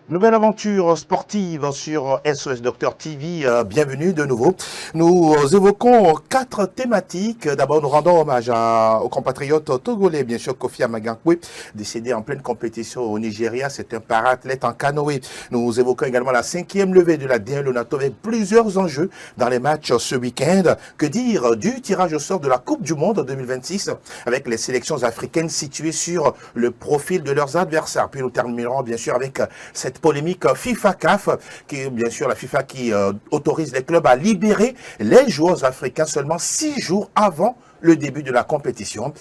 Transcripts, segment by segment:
Nouvelle aventure sportive sur SOS Docteur TV. Bienvenue de nouveau. Nous évoquons 4 thématiques. D'abord, nous rendons hommage au compatriote togolais, bien sûr, Kofi Amagankwé, décédé en pleine compétition au Nigeria. C'est un para-athlète en canoë. Nous évoquons également la 5e levée de la DL Lonato avec plusieurs enjeux dans les matchs ce week-end. Que dire du tirage au sort de la Coupe du Monde 2026 avec les sélections africaines situées sur le profil de leurs adversaires. Puis nous terminerons bien sûr avec cette polémique FIFA-CAF, qui est bien sûr la FIFA qui autorise les clubs à libérer les joueurs africains seulement 6 jours avant le début de la compétition.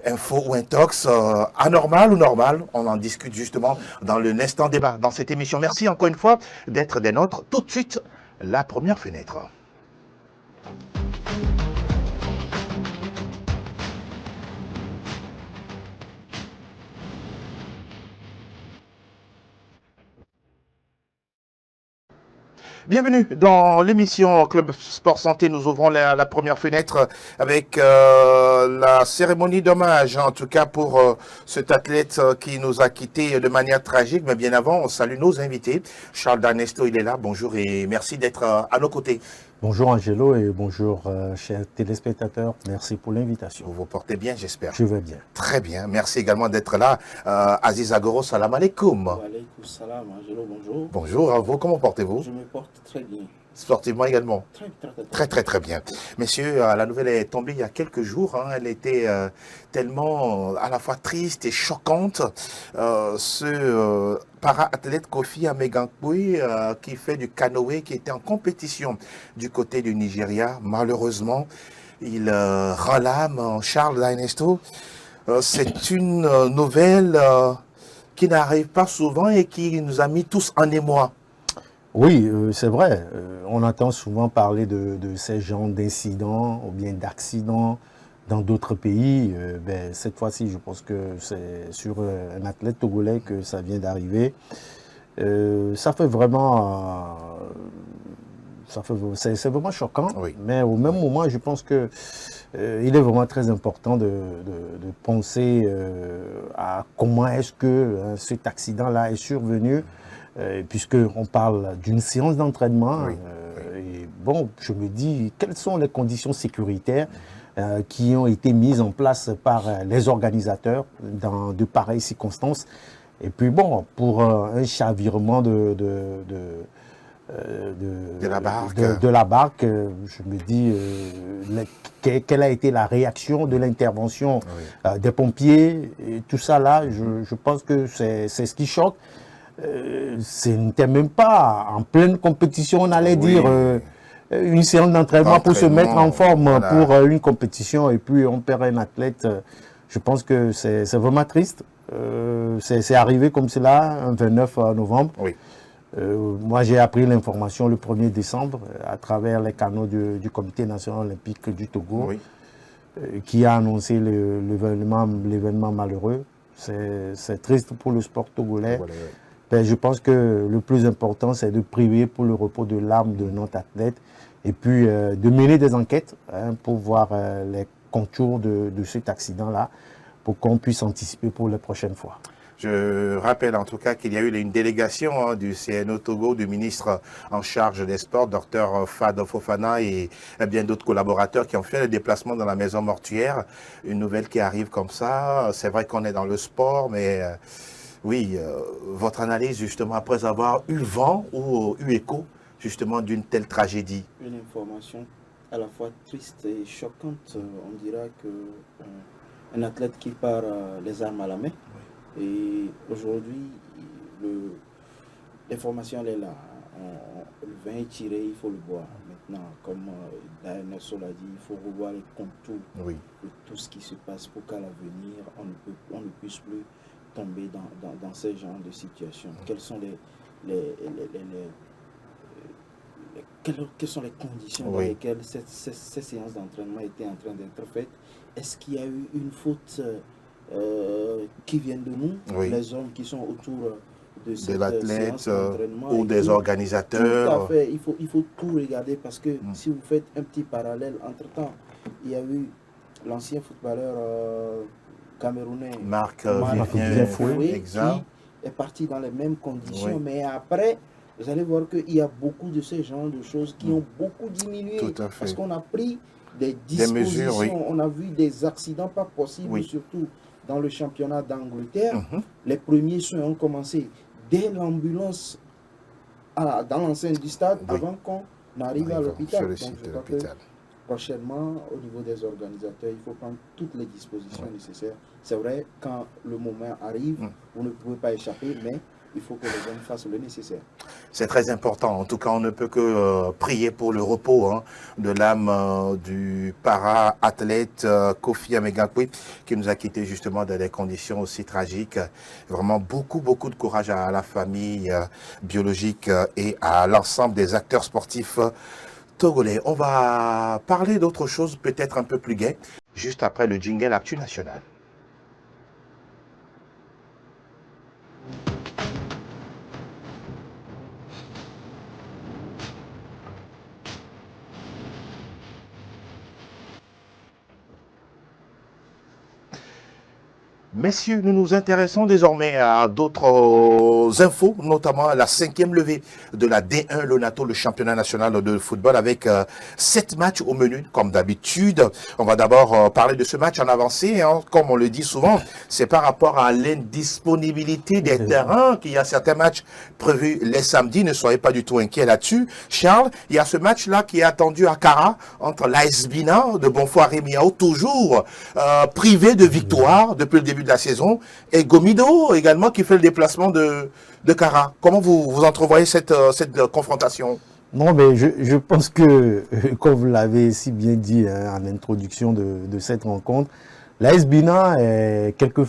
Info ou intox, anormal ou normal, on en discute justement dans le Nestan débat dans cette émission. Merci encore une fois d'être des nôtres. Tout de suite, la première fenêtre. Bienvenue dans l'émission Club Sport Santé. Nous ouvrons la première fenêtre avec la cérémonie d'hommage, en tout cas pour cet athlète qui nous a quittés de manière tragique. Mais bien avant, on salue nos invités. Charles D'Anesto, il est là. Bonjour et merci d'être à nos côtés. Bonjour Angelo et bonjour chers téléspectateurs. Merci pour l'invitation. Vous vous portez bien, j'espère. Je vais bien. Très bien. Merci également d'être là. Aziz Agoro, salam alaikum. Wa alaykoum salam, Angelo, bonjour. Bonjour à vous. Comment portez-vous? Je me porte très bien. Sportivement également. Très Très bien. Messieurs, la nouvelle est tombée il y a quelques jours. Elle était tellement à la fois triste et choquante. Ce para-athlète Kofi Amagankwé qui fait du canoë, qui était en compétition du côté du Nigeria. Malheureusement, il rend l'âme. Charles D'Anesto, c'est une nouvelle qui n'arrive pas souvent et qui nous a mis tous en émoi. Oui, c'est vrai. On entend souvent parler de ces genres d'incidents ou bien d'accidents dans d'autres pays. Cette fois-ci, je pense que c'est sur un athlète togolais que ça vient d'arriver. Ça fait vraiment... c'est vraiment choquant, Oui. mais au même moment, je pense que il est vraiment très important de penser à comment est-ce que cet accident-là est survenu. Puisqu'on parle d'une séance d'entraînement. Oui. Et bon, je me dis, quelles sont les conditions sécuritaires qui ont été mises en place par les organisateurs dans de pareilles circonstances. Et puis bon, pour un chavirement de la barque, je me dis quelle a été la réaction de l'intervention des pompiers, et tout ça là, je pense que c'est ce qui choque. Ce n'était même pas en pleine compétition, on allait dire une séance d'entraînement pour se mettre en forme pour une compétition, et puis on perd un athlète. Je pense que c'est vraiment triste. C'est arrivé comme cela, un 29 novembre. Oui. Moi, j'ai appris l'information le 1er décembre à travers les canaux du Comité national olympique du Togo, qui a annoncé l'événement malheureux. C'est triste pour le sport togolais. Je pense que le plus important, c'est de prier pour le repos de l'âme de notre athlète et puis de mener des enquêtes pour voir les contours de cet accident-là, pour qu'on puisse anticiper pour les prochaines fois. Je rappelle en tout cas qu'il y a eu une délégation du CNO Togo, du ministre en charge des sports, Dr Fado Fofana, et bien d'autres collaborateurs qui ont fait le déplacement dans la maison mortuaire. Une nouvelle qui arrive comme ça. C'est vrai qu'on est dans le sport, mais oui, votre analyse justement après avoir eu vent ou eu écho justement d'une telle tragédie. Une information à la fois triste et choquante. On dira que un athlète qui part les armes à la main. Et aujourd'hui, l'information elle est là. Le vin est tiré, il faut le boire. Maintenant, comme Daenerso l'a dit, il faut revoir les contours de tout ce qui se passe pour qu'à l'avenir, on ne puisse plus tomber dans ce genre de situation. Quelles sont quelles sont les conditions dans lesquelles ces séances d'entraînement étaient en train d'être faites? Est-ce qu'il y a eu une faute qui vient de nous, les hommes qui sont autour de l'athlète ou des organisateurs? Tout à fait, il faut tout regarder parce que si vous faites un petit parallèle, entre-temps, il y a eu l'ancien footballeur camerounais Marc Vivien Foué, est parti dans les mêmes conditions, Oui. mais après, vous allez voir qu'il y a beaucoup de ces genres de choses qui ont beaucoup diminué. Tout à fait. Parce qu'on a pris des dispositions, mesures, oui. on a vu des accidents pas possibles, Oui. surtout dans le championnat d'Angleterre. Les premiers soins ont commencé dès l'ambulance dans l'enceinte du stade, Oui. avant qu'on arrive à l'hôpital. Sur le Donc, site je de crois que l'hôpital. prochainement, au niveau des organisateurs, il faut prendre toutes les dispositions nécessaires. C'est vrai, quand le moment arrive, vous ne pouvez pas échapper, mais il faut que les hommes fassent le nécessaire. C'est très important. En tout cas, on ne peut que prier pour le repos de l'âme du para-athlète Kofi Amegakwe, qui nous a quittés justement dans des conditions aussi tragiques. Vraiment beaucoup de courage à la famille biologique et à l'ensemble des acteurs sportifs togolais. On va parler d'autre chose, peut-être un peu plus gai, juste après le jingle Actu National. Messieurs, nous nous intéressons désormais à d'autres infos, notamment à la 5e levée de la D1 Lonato, le championnat national de football, avec 7 matchs au menu, comme d'habitude. On va d'abord parler de ce match en avancée, comme on le dit souvent, c'est par rapport à l'indisponibilité des terrains qu'il y a certains matchs prévus les samedis, ne soyez pas du tout inquiets là-dessus. Charles, il y a ce match-là qui est attendu à Kara, entre l'AS Bina de Bonfoire-Miao, toujours privé de victoire depuis le début de la saison, et Gomido également qui fait le déplacement de Kara. Comment vous entrevoyez cette confrontation? Non, mais je pense que, comme vous l'avez si bien dit en introduction de cette rencontre, l'AS Bina est quelque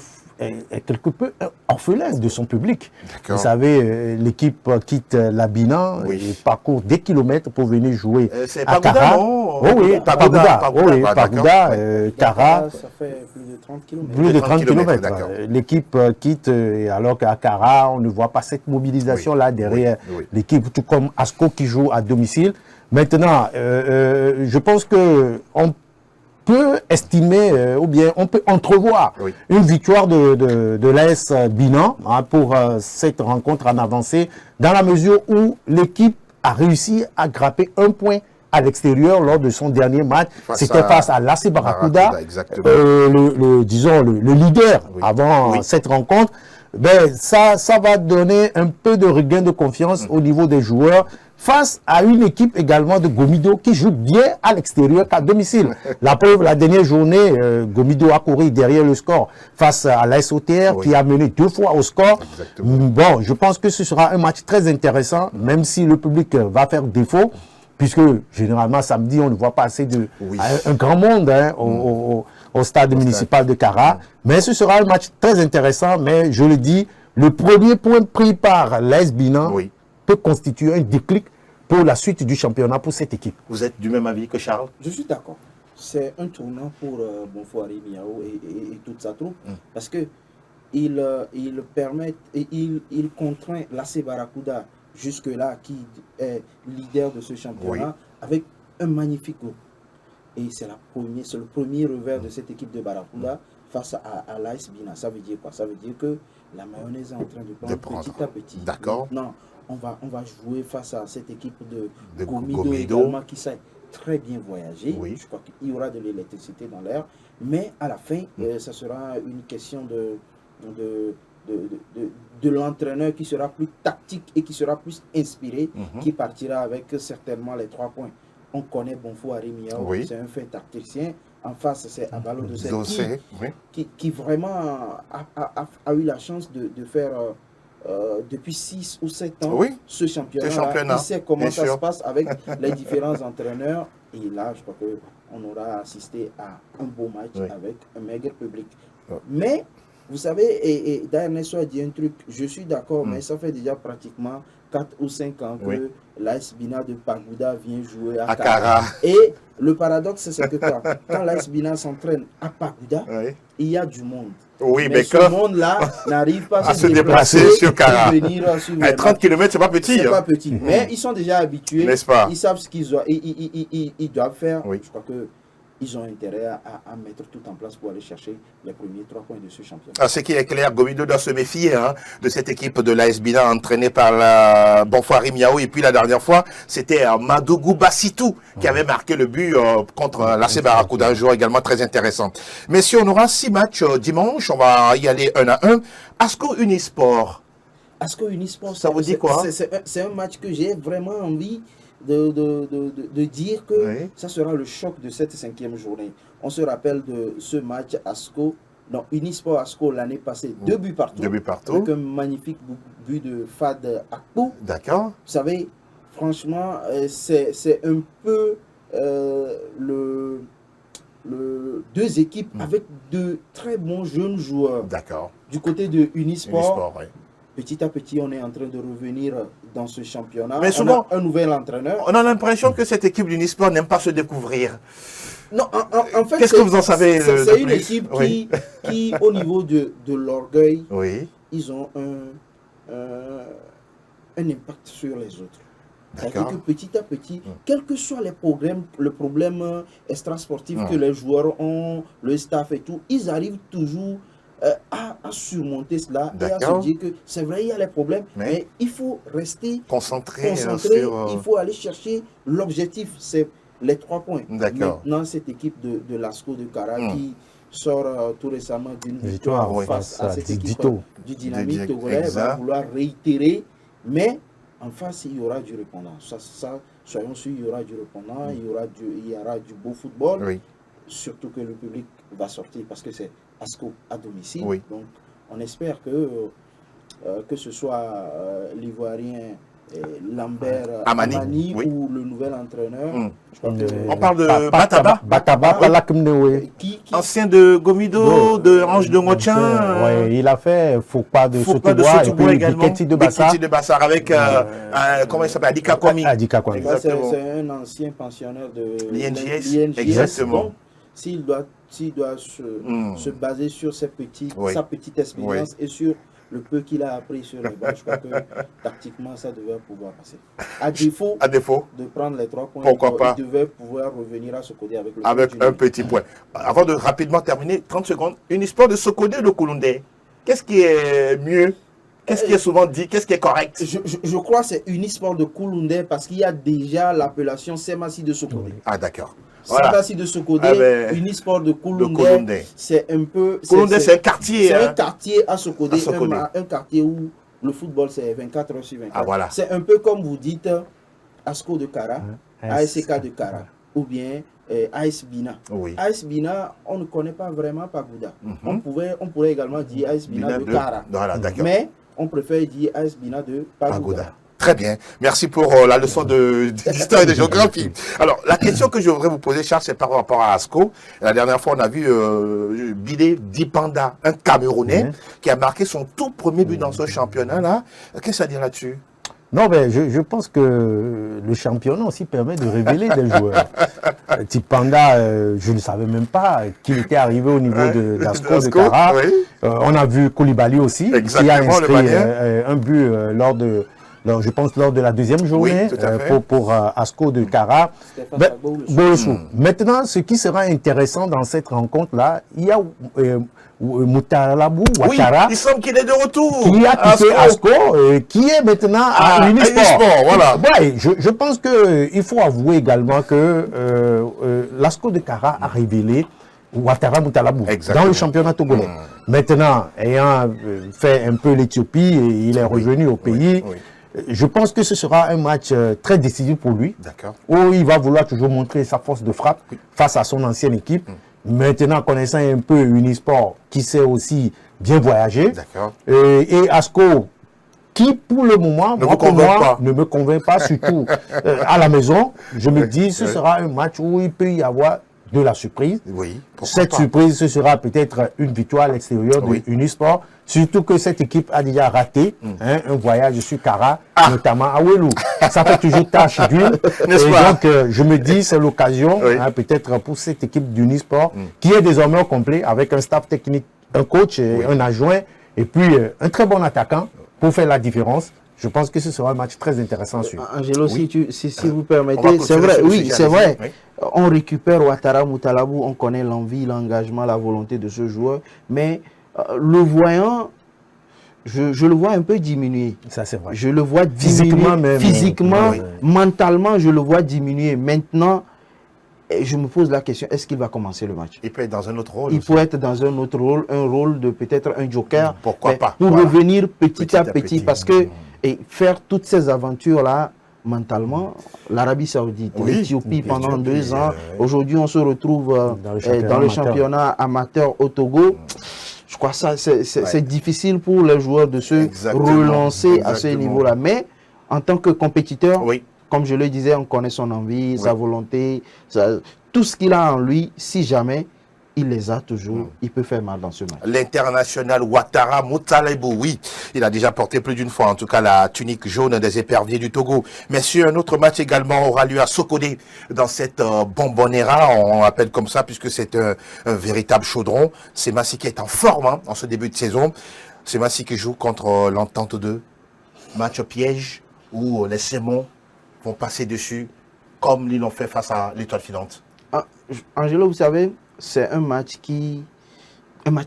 peu orphelin de son public. Vous savez, l'équipe quitte la Bina et parcourt des kilomètres pour venir jouer à Kara. Oui, Pagoda, Kara. Ça fait plus de 30 km. Plus de 30 km. L'équipe quitte, alors qu'à Kara, on ne voit pas cette mobilisation-là derrière l'équipe, tout comme Asco qui joue à domicile. Maintenant, je pense qu'on peut estimer, ou bien on peut entrevoir une victoire de l'AS Bina pour cette rencontre en avancée, dans la mesure où l'équipe a réussi à grapper un point à l'extérieur lors de son dernier match. C'était face à l'AC Barracuda, disons le leader avant cette rencontre. Ben, ça va donner un peu de regain de confiance au niveau des joueurs face à une équipe également de Gomido qui joue bien à l'extérieur qu'à domicile. La preuve, la dernière journée, Gomido a couru derrière le score face à l'AS OTR qui a mené 2 fois au score. Bon, je pense que ce sera un match très intéressant, même si le public va faire défaut, puisque généralement samedi, on ne voit pas assez un grand monde au stade municipal de Kara. Mais ce sera un match très intéressant, mais je le dis, le premier point pris par l'AS Bina peut constituer un déclic pour la suite du championnat pour cette équipe. Vous êtes du même avis que Charles? Je suis d'accord. C'est un tournant pour Bonfoire-Miao et toute sa troupe, parce que il permet et il contraint l'AC Barracuda jusque-là, qui est leader de ce championnat, avec un magnifique groupe. Et c'est le premier revers de cette équipe de Barracuda face à l'AS Bina. Ça veut dire quoi? Ça veut dire que la mayonnaise est en train de prendre petit à petit. D'accord. Non, on va jouer face à cette équipe de Gomido également, qui sait très bien voyager. Je crois qu'il y aura de l'électricité dans l'air. Mais à la fin, ça sera une question de l'entraîneur qui sera plus tactique et qui sera plus inspiré, qui partira avec certainement les 3 points. On connaît Bonfoire-Miao, c'est un fait tacticien. En face, c'est Abalo de Serki, qui vraiment a eu la chance de faire depuis 6 ou 7 ans ce championnat. Il sait comment ça se passe avec les différents entraîneurs. Et là, je crois qu'on aura assisté à un beau match avec un maigre public. Mais, vous savez, et Daernesso a dit un truc, je suis d'accord, mais ça fait déjà pratiquement 4 ou 5 ans que l'AS Bina de Pagoda vient jouer à Kara. Et le paradoxe, c'est que quand l'AS Bina s'entraîne à Pagoda, il y a du monde. Mais ce monde-là n'arrive pas à se déplacer sur Kara. 30 km, c'est pas petit. C'est pas petit. Mais ils sont déjà habitués. N'est-ce pas? Ils savent ce qu'ils doivent faire. Je crois que ils ont intérêt à mettre tout en place pour aller chercher les premiers 3 points de ce championnat. Ce qui est clair, Gomido doit se méfier de cette équipe de l'AS Bina entraînée par Bonfoiri Miao. Et puis la dernière fois, c'était Madougou Bassitou qui avait marqué le but contre l'AC Barracuda, un joueur également très intéressant. Messieurs, on aura 6 matchs dimanche, on va y aller 1 à 1. ASCO Unisport. ASCO Unisport, ça vous dit quoi? C'est un match que j'ai vraiment envie de dire que ça sera le choc de cette 5e journée. On se rappelle de ce match ASCO, non, Unisport ASCO l'année passée, 2 buts partout. 2 buts partout. Avec un magnifique but de Fad Akpo. D'accord. Vous savez, franchement, c'est un peu deux équipes avec de très bons jeunes joueurs. D'accord. Du côté de Unisport, oui. Petit à petit, on est en train de revenir dans ce championnat. Mais souvent, on a un nouvel entraîneur. On a l'impression que cette équipe d'Unisport n'aime pas se découvrir. Non, en fait, qu'est-ce que vous en savez? C'est une équipe qui, au niveau de l'orgueil, ils ont un impact sur les autres. C'est-à-dire que petit à petit, quels que soient le problème extrasportif que les joueurs ont, le staff et tout, ils arrivent toujours à surmonter cela et à se dire que c'est vrai, il y a les problèmes, mais il faut rester concentré, il faut aller chercher l'objectif, c'est les 3 points. Maintenant, cette équipe de l'ASCO de Kara qui sort tout récemment d'une victoire face à cette équipe du Dynamique togolais va vouloir réitérer, mais en face, il y aura du répondant. Ça, soyons sûrs, il y aura du répondant, il y aura du beau football, surtout que le public va sortir parce que c'est ASCO à domicile. Donc, on espère que ce soit l'Ivoirien Lambert Amani ou le nouvel entraîneur. On parle de Bataba, ancien de Gomido, de Ange de Ngotchin. Il a fait Foupa de Sotobois et puis Biketi de Bassar avec, comment il s'appelle, Adika Kwami. C'est un ancien pensionnaire de l'INGS. Exactement. Donc, s'il doit se baser sur sa petite expérience et sur le peu qu'il a appris sur les bancs, je crois que tactiquement ça devait pouvoir passer. À défaut de prendre les 3 points, il devait pouvoir revenir à Sokodé avec un petit point. Avant de rapidement terminer, 30 secondes, Unisport de Sokodé ou de Kouloundé, qu'est-ce qui est mieux? Qu'est-ce qui est souvent dit? Qu'est-ce qui est correct? Je crois que c'est Unisport de Kouloundé parce qu'il y a déjà l'appellation Semassi de Sokodé. Ah d'accord. Semassi de Sokodé, Unisport de Kouloundé, c'est un peu... Kouloundé, c'est un quartier. C'est un quartier à Sokodé, un quartier où le football c'est 24 heures sur 24. C'est un peu comme vous dites ASCO de Kara, ASK de Kara, ou bien AS Bina. AS Bina, on ne connaît pas vraiment Pagoda. On pourrait également dire AS Bina de Kara. Mais on préfère dire AS Bina de Pagoda. Très bien. Merci pour la leçon d'histoire et de géographie. Alors, la question que je voudrais vous poser, Charles, c'est par rapport à ASCO. La dernière fois, on a vu Bidé Dipanda, un Camerounais, qui a marqué son tout premier but dans ce championnat-là. Qu'est-ce à dire là-dessus? Non, mais je pense que le championnat aussi permet de révéler des joueurs. Tipanda, je ne savais même pas qu'il était arrivé au niveau d'ASCO de Kara. On a vu Koulibaly aussi, qui a inscrit un but je pense lors de la 2e journée pour ASCO de Kara. Maintenant, ce qui sera intéressant dans cette rencontre-là, il y a Moutalabou Ouattara, il semble qu'il est de retour, qui a quitté ASCO, qui est maintenant à Unisport. Je pense qu'il faut avouer également que l'ASCO de Kara a révélé Ouattara Moutalabou dans le championnat togolais. Maintenant, ayant fait un peu l'Éthiopie, il est revenu au pays. Je pense que ce sera un match très décisif pour lui, où il va vouloir toujours montrer sa force de frappe face à son ancienne équipe. Maintenant, connaissant un peu Unisport, qui sait aussi bien voyager, et ASCO, qui pour le moment ne me convainc pas, surtout à la maison, je me dis ce sera un match où il peut y avoir de la surprise. Cette surprise, ce sera peut-être une victoire à l'extérieur de Unisport, surtout que cette équipe a déjà raté un voyage sur Kara, notamment à Ouelou. Ça fait toujours tache d'huile. Et donc, je me dis, c'est l'occasion, peut-être pour cette équipe d'Unisport, qui est désormais au complet, avec un staff technique, un coach, un adjoint, et puis un très bon attaquant, pour faire la différence. Je pense que ce sera un match très intéressant à suivre. Angelo, Oui. si vous permettez, c'est vrai, oui, c'est vrai. Oui. On récupère Ouattara Moutalabou, on connaît l'envie, l'engagement, la volonté de ce joueur, mais le voyant, je le vois un peu diminuer. Ça, c'est vrai. Je le vois diminuer. Physiquement même. Physiquement, Oui. mentalement, je le vois diminuer. Maintenant, je me pose la question, est-ce qu'il va commencer le match? Il peut être dans un autre rôle. Il aussi. peut être dans un autre rôle, un rôle de peut-être un joker. Pourquoi pas? Pour Voilà. revenir petit à petit, parce que et faire toutes ces aventures-là, mentalement, l'Arabie Saoudite, Oui, l'Éthiopie pendant l'Éthiopie, 2 ans. oui. Aujourd'hui, on se retrouve dans le championnat amateur au Togo. Je crois que ça, c'est difficile pour les joueurs de se Exactement. relancer à ce Exactement. niveau-là. Mais en tant que compétiteur, Oui. comme je le disais, on connaît son envie, sa volonté, tout ce qu'il a en lui. Si jamais il les a toujours, il peut faire mal dans ce match. L'international Ouattara Moutalebou, oui, il a déjà porté plus d'une fois, en tout cas, la tunique jaune des éperviers du Togo. Messieurs, un autre match également aura lieu à Sokodé, dans cette bonbonera, on l'appelle comme ça, puisque c'est un véritable chaudron. C'est Massi qui est en forme hein, en ce début de saison. C'est Massi qui joue contre l'Entente 2. Match piège, où les Sémons vont passer dessus, comme ils l'ont fait face à l'Étoile filante. Ah, Angelo, vous savez, c'est un match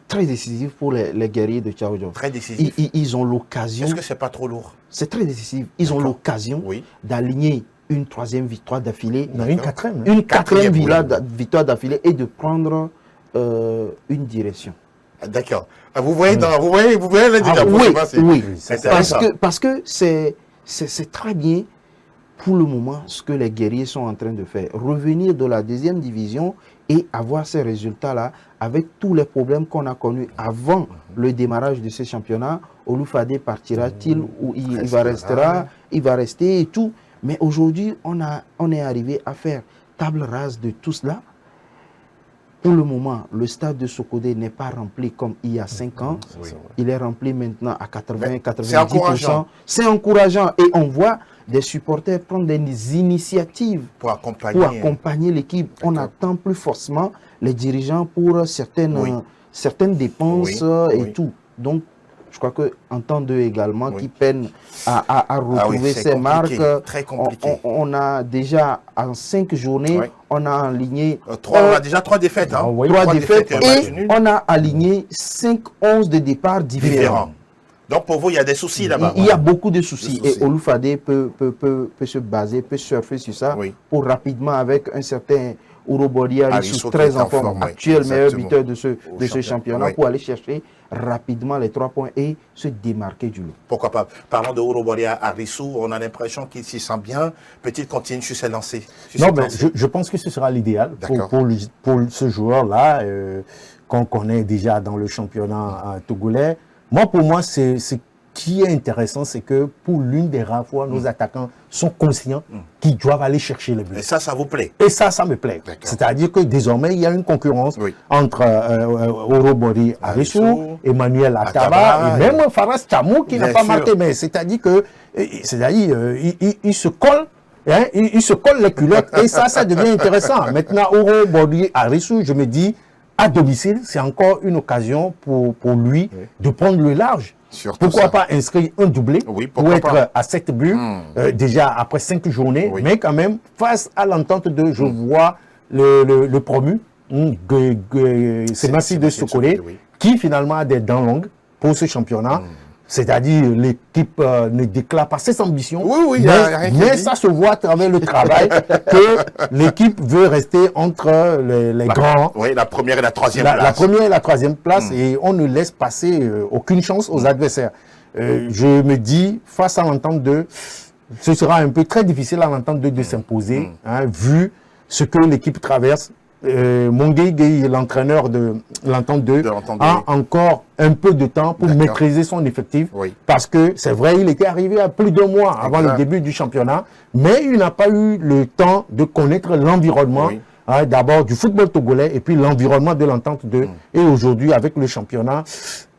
très décisif pour les guerriers de Tchaoudjo. Très décisif. Ils ont l'occasion. Est-ce que c'est pas trop lourd? C'est très décisif. Ils ont l'occasion d'aligner une 3e victoire d'affilée. Non, une 4e. Une 4e victoire d'affilée et de prendre une direction. D'accord. Vous voyez la différence. Oui. C'est Parce que c'est très bien pour le moment ce que les guerriers sont en train de faire. Revenir de la 2e division et avoir ces résultats-là avec tous les problèmes qu'on a connus avant le démarrage de ces championnats. Oloufadé partira-t-il ou il va rester et tout. Mais aujourd'hui, on est arrivé à faire table rase de tout cela. Pour le moment, le stade de Sokodé n'est pas rempli comme il y a 5 ans. Il est rempli maintenant à 80-90%. C'est encourageant. Et on voit des supporters prendre des initiatives pour accompagner l'équipe. On n'attend plus forcément les dirigeants pour certaines dépenses et tout. Donc, je crois qu'en temps d'eux également, qui peinent à retrouver ces marques, on a déjà en 5 journées, on a aligné... on a déjà 3 défaites. Hein. 3 défaites et on a aligné 5-11 de départs différents. Donc pour vous, il y a des soucis là-bas. Il y a beaucoup de soucis. Et Oloufadé peut se baser, peut surfer sur ça pour rapidement, avec un certain Urobori Arissou, très en forme, actuel meilleur buteur de ce championnat, pour aller chercher rapidement les 3 points et se démarquer du lot. Pourquoi pas? Parlant de Urobori Arissou, on a l'impression qu'il s'y sent bien. Peut-il continuer sur ses lancers? Je pense que ce sera l'idéal pour ce joueur-là, qu'on connaît déjà dans le championnat togolais. Pour moi, ce qui est intéressant, c'est que pour l'une des rares fois, nos attaquants sont conscients qu'ils doivent aller chercher le but. Et ça vous plaît? Et ça me plaît. C'est-à-dire que désormais, il y a une concurrence entre Urobori Arissou, Emmanuel Ataba et même Faras Chamou qui n'a pas marqué. Mais c'est-à-dire que, il se colle. Il se colle les culottes et ça devient intéressant. Maintenant, Urobori Arissou, je me dis, à domicile, c'est encore une occasion pour lui de prendre le large. Pourquoi pas inscrire un doublé pour être à 7 buts, déjà après 5 journées, mais quand même, face à l'entente de, je vois le promu, c'est Massi de Sokodé, qui finalement a des dents longues pour ce championnat. C'est-à-dire, l'équipe ne déclare pas ses ambitions, mais ça se voit à travers le travail que l'équipe veut rester entre les grands. Oui, la première et la troisième place. La première et la troisième place, et on ne laisse passer aucune chance aux adversaires. Je me dis, face à l'entente 2, ce sera un peu très difficile à l'entente 2 de s'imposer, vu ce que l'équipe traverse. Mongué, l'entraîneur de l'entente 2, a encore un peu de temps pour maîtriser son effectif. Parce que c'est vrai, il était arrivé à plus de mois avant le début du championnat, mais il n'a pas eu le temps de connaître l'environnement, d'abord du football togolais et puis l'environnement de l'entente 2. Et aujourd'hui, avec le championnat,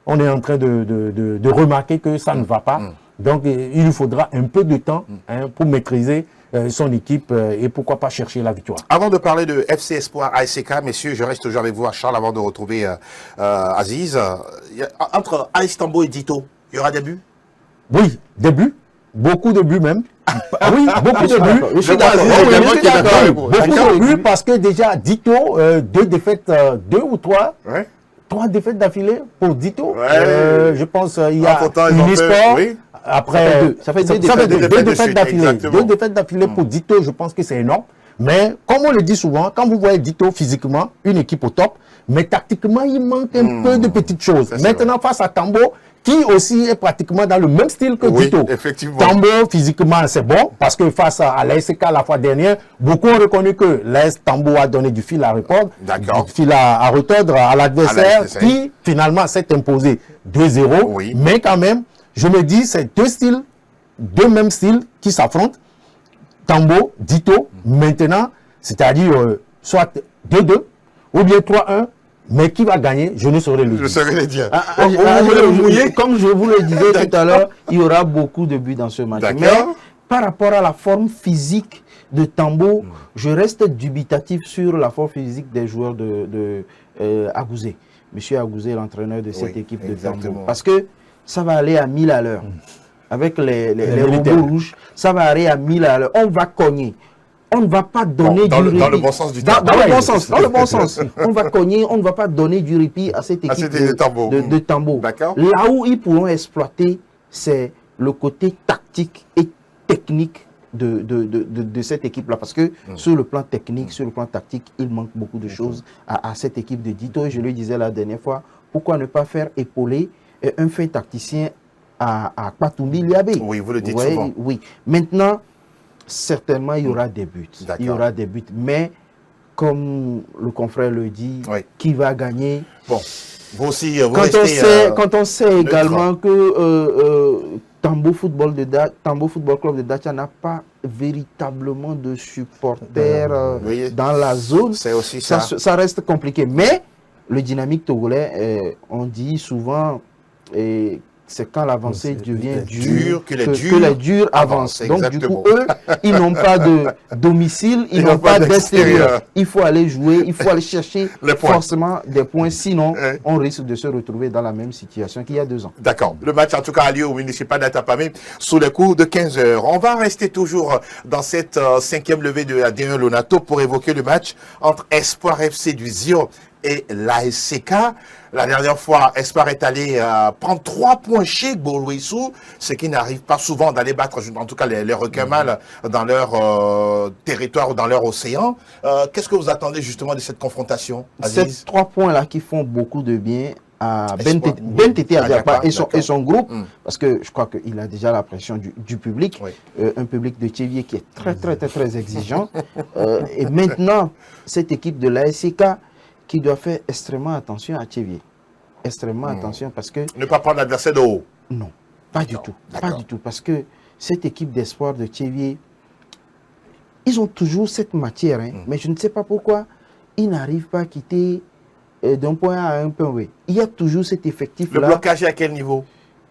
on est en train de remarquer que ça ne va pas. Donc, il lui faudra un peu de temps pour maîtriser son équipe et pourquoi pas chercher la victoire. Avant de parler de FC Espoir ASK, messieurs, je reste toujours avec vous à Charles avant de retrouver Aziz. Entre AS Tambo et Dito, il y aura des buts? Oui, des buts. beaucoup de buts même. Ah oui, beaucoup de buts. Je suis d'accord. Beaucoup de buts parce que déjà, Dito, deux défaites, 2 ou 3. Ouais. 3 défaites d'affilée pour Dito. Ouais. Je pense il y a Unisport. Oui. Après, ça fait deux défaites d'affilée. 2 défaites d'affilée pour Dito, je pense que c'est énorme. Mais comme on le dit souvent, quand vous voyez Dito physiquement, une équipe au top, mais tactiquement, il manque un peu de petites choses. Maintenant, face à Tambo, qui aussi est pratiquement dans le même style que Dito. Effectivement. Tambo, physiquement, c'est bon, parce que face à l'ASK la fois dernière, beaucoup ont reconnu que l'AS Tambo a donné du fil à retordre, du fil à retordre à l'adversaire, qui finalement s'est imposé 2-0. Oui. Mais quand même, je me dis, c'est 2 styles, 2 mêmes styles qui s'affrontent. Tambo, Dito, maintenant, c'est-à-dire soit 2-2 ou bien 3-1, mais qui va gagner, je ne saurais le dire. Je saurais le dire. Comme je vous le disais tout à l'heure, il y aura beaucoup de buts dans ce match. Mais par rapport à la forme physique de Tambo, je reste dubitatif sur la forme physique des joueurs de Agouzé. Monsieur Agouzé, l'entraîneur de cette équipe de Tambo. Parce que ça va aller à 1000 à l'heure. Avec les robots rouges, ça va aller à 1000 à l'heure. On va cogner. On ne va pas donner du répit. Dans le bon sens du terme. Dans le bon sens. On va cogner, on ne va pas donner du répit à cette équipe de Tambo. Là où ils pourront exploiter, c'est le côté tactique et technique de cette équipe-là. Parce que sur le plan technique, sur le plan tactique, il manque beaucoup de choses à cette équipe de Dito. Et je le disais la dernière fois, pourquoi ne pas faire épauler un fin tacticien à Kpatumbi Liabé. Oui, vous le dites souvent. Oui. Maintenant, certainement, il y aura des buts. Il y aura des buts. Mais, comme le confrère le dit, qui va gagner? Bon, vous aussi, vous quand on sait également que Tambo Football Club de Dacha n'a pas véritablement de supporters dans la zone, aussi ça reste compliqué. Mais, le dynamique togolais, on dit souvent... c'est quand l'avancée devient dure que les durs avancent. Donc du coup, eux, ils n'ont pas de domicile, ils n'ont pas d'extérieur. Il faut aller jouer, il faut aller chercher forcément des points. Sinon, on risque de se retrouver dans la même situation qu'il y a 2 ans. D'accord. Le match, en tout cas, a lieu au municipal d'Atapamé sous les coups de 15 h. On va rester toujours dans cette 5e levée de la D1 Lonato pour évoquer le match entre Espoir FC du Zio et l'ASK. La dernière fois, Espoir est allé prendre 3 points chez Gbolouissou, ce qui n'arrive pas souvent d'aller battre, en tout cas les requins mâles dans leur territoire ou dans leur océan. Qu'est-ce que vous attendez justement de cette confrontation, Aziz? Ces 3 points-là qui font beaucoup de bien à BNTT Adiakpa et son groupe, parce que je crois qu'il a déjà la pression du public, un public de Tchévier qui est très exigeant. Et maintenant, cette équipe de l'ASK qui doit faire extrêmement attention à Tchévier. Extrêmement attention parce que... Ne pas prendre l'adversaire de haut. Non, pas du tout. Pas du tout. Parce que cette équipe d'espoir de Tchévier, ils ont toujours cette matière. Mais je ne sais pas pourquoi ils n'arrivent pas à quitter d'un point A à un point B. Il y a toujours cet effectif-là. Le blocage est à quel niveau?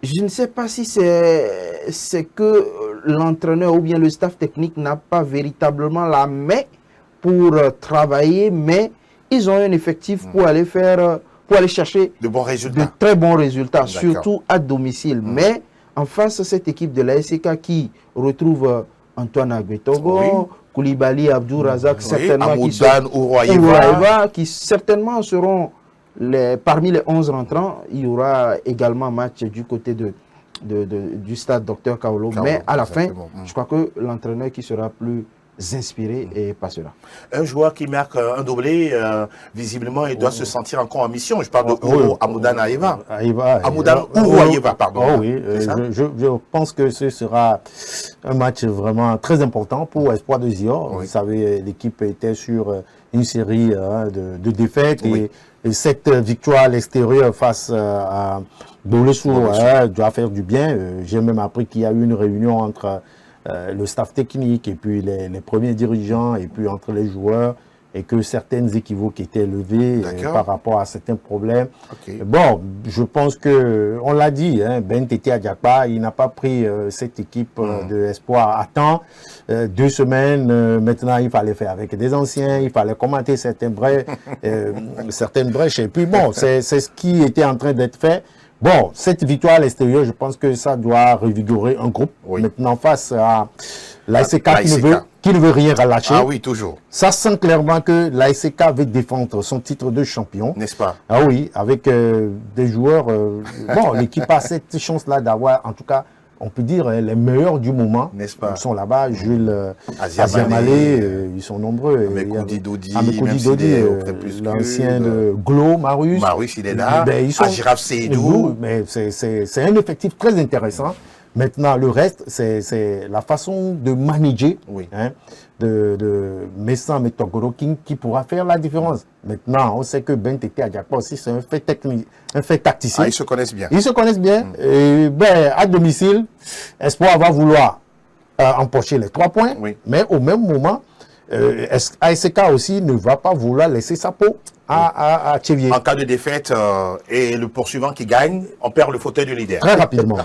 Je ne sais pas si c'est que l'entraîneur ou bien le staff technique n'a pas véritablement la main pour travailler, mais ils ont un effectif pour aller chercher de très bons résultats, surtout à domicile. Mais en face, cette équipe de l'ASK qui retrouve Antoine Agbetogo, Koulibaly, Abdou Razak, certainement qui certainement seront parmi les 11 rentrants. Il y aura également match du côté du stade Dr Kaolo. Mais à la fin, je crois que l'entraîneur qui sera plus inspiré et pas cela. Un joueur qui marque un doublé, visiblement, il doit se sentir encore en mission. Je parle de Amoudan Aïva. Amoudan Aïva, pardon. Je pense que ce sera un match vraiment très important pour Espoir de Zior. Vous savez, l'équipe était sur une série de défaites et cette victoire à l'extérieur face à Bolesou doit faire du bien. J'ai même appris qu'il y a eu une réunion entre le staff technique et puis les premiers dirigeants et puis entre les joueurs et que certaines équivoques étaient levées par rapport à certains problèmes. Bon, je pense que, on l'a dit, BNTT Adiakpa, il n'a pas pris cette équipe de Espoir à temps. 2 semaines, maintenant il fallait faire avec des anciens, il fallait commenter certaines brèches et puis bon, c'est ce qui était en train d'être fait. Bon, cette victoire à l'extérieur, je pense que ça doit revigorer un groupe. Oui. Maintenant, face à l'ASK l'ASK. qui ne veut rien relâcher. Ah oui, toujours. Ça sent clairement que l'ASK veut défendre son titre de champion. N'est-ce pas? Ah oui, avec des joueurs... bon, l'équipe a cette chance-là d'avoir, en tout cas, on peut dire, les meilleurs du moment. N'est-ce pas? Ils sont là-bas, Jules Aziamale, ils sont nombreux. Amekoudi Dodi, Amekoudi même s'il Dodi, est au crépuscule, l'ancien de Glo, Marius. Marius, il est là. Ben, ils sont... Agiraf Seydou. Mais c'est un effectif très intéressant. Maintenant, le reste, c'est la façon de manager Oui. hein, de Messan Metogoro qui pourra faire la différence. Maintenant, on sait que Ben Tete Adjakpa aussi, c'est un fait technique, un fait tacticien. Ah, ils se connaissent bien. Ils se connaissent bien. Et, ben, à domicile, Espoir va vouloir empocher les 3 points. Oui. Mais au même moment, ASK aussi ne va pas vouloir laisser sa peau à Tchévier. En cas de défaite et le poursuivant qui gagne, on perd le fauteuil du leader. Très rapidement.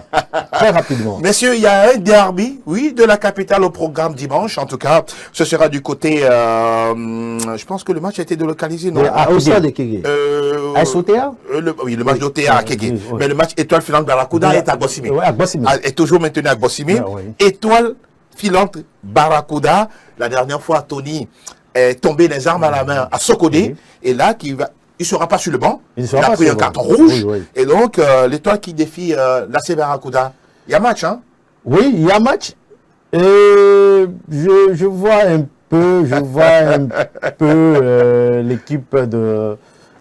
Très rapidement. Messieurs, il y a un derby, oui, de la capitale au programme dimanche. En tout cas, ce sera du côté... je pense que le match a été délocalisé, non? Au stade de Kégué. À SOTA? Oui, le match d'OTA à Kégué. Oui, oui. Mais le match Étoile Filante Barracuda est à Bossimi. Oui, à Bossimi. Est toujours maintenu à Bossimi. Ouais, oui. Étoile Filante Barracuda, la dernière fois, Tony est tombé les armes à la main à Sokodé. Et là, il ne sera pas sur le banc. Il ne Il sera a pas pris sur un le banc. carton rouge. Oui, oui. Et donc, l'Étoile qui défie l'AC Barracuda. Il y a match, hein? Oui, il y a match. Je vois un peu l'équipe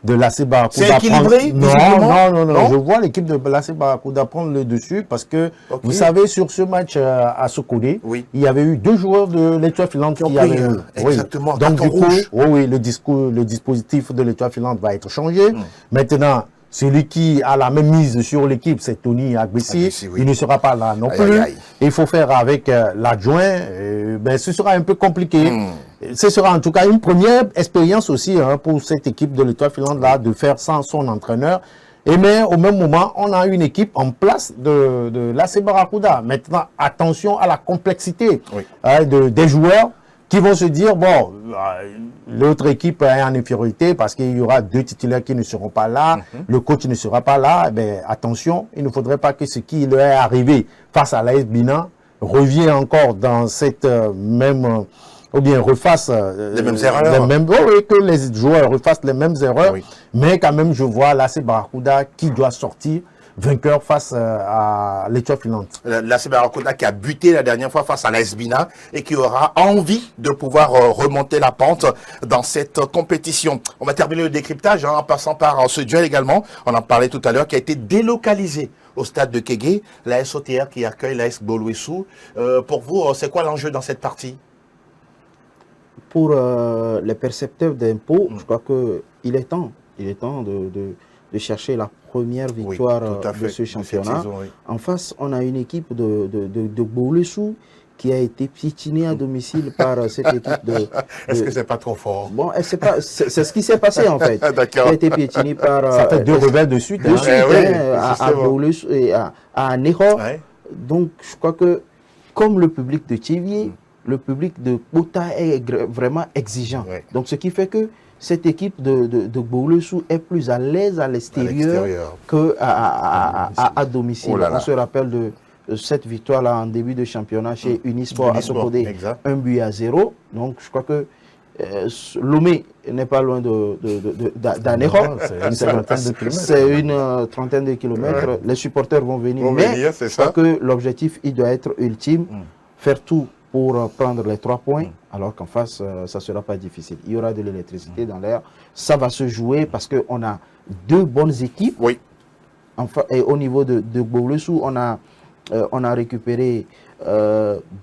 de l'AC Barracuda. C'est équilibré, visiblement? Non. Je vois l'équipe de l'AC Barracuda prendre le dessus parce que, Ok. vous savez, sur ce match à Sokodé, Oui. il y avait eu 2 joueurs de l'Étoile Filante ont qui pris, avaient eu. exactement, Donc, carton du coup, rouge. oui, le dispositif de l'Étoile Filante va être changé. Maintenant, celui qui a la même mise sur l'équipe, c'est Tony Agbessi. Agbessi, oui. Il ne sera pas là non Aïe, plus. aïe, aïe. Il faut faire avec l'adjoint. Ben, ce sera un peu compliqué. Ce sera en tout cas une première expérience aussi hein, pour cette équipe de l'Étoile Filante là de faire sans son entraîneur. Et mais au même moment, on a une équipe en place de l'AC Barracuda. Maintenant, attention à la complexité Oui. hein, des joueurs qui vont se dire, bon, l'autre équipe est en infériorité parce qu'il y aura 2 titulaires qui ne seront pas là, le coach ne sera pas là. Ben, attention, il ne faudrait pas que ce qui leur est arrivé face à l'AS Binan revienne encore dans cette même... ou bien refasse Les mêmes erreurs. Oui, que les joueurs refassent les mêmes erreurs. Oui. Mais quand même, je vois l'AC Barracuda qui doit sortir vainqueur face à l'Étoile Filante. L'AC Barracuda qui a buté la dernière fois face à l'AS Bina et qui aura envie de pouvoir remonter la pente dans cette compétition. On va terminer le décryptage hein, en passant par ce duel également. On en parlait tout à l'heure, qui a été délocalisé au stade de Kégué. La SOTR qui accueille l'AS Bolwessou. Pour vous, c'est quoi l'enjeu dans cette partie? Pour les percepteurs d'impôts, je crois qu'il est temps. Il est temps de chercher la première victoire de ce championnat. Saison, oui. En face, on a une équipe de Bolwessou qui a été piétinée à domicile par cette équipe de... Est-ce que c'est pas trop fort? Bon, c'est ce qui s'est passé en fait. D'accord. Qui a été piétinée par... Ça fait 2 revers de suite. De suite, oui, à Bolwessou et à Nehor. Ouais. Donc, je crois que comme le public de Tchévier, le public de Kota est vraiment exigeant. Ouais. Donc, ce qui fait que cette équipe de Bolwessou est plus à l'aise à l'extérieur qu'à domicile. Oh là là. On se rappelle de cette victoire-là en début de championnat chez Unisport à Sokodé, exact. 1-0. Donc, je crois que Lomé n'est pas loin d'Anehor. C'est une trentaine de kilomètres. Ouais. Les supporters vont venir. Mais je crois que l'objectif, il doit être ultime. Faire tout pour prendre les 3 points, alors qu'en face, ça ne sera pas difficile. Il y aura de l'électricité dans l'air. Ça va se jouer parce qu'on a 2 bonnes équipes. Oui. Enfin, et au niveau de Bolwessou, on a récupéré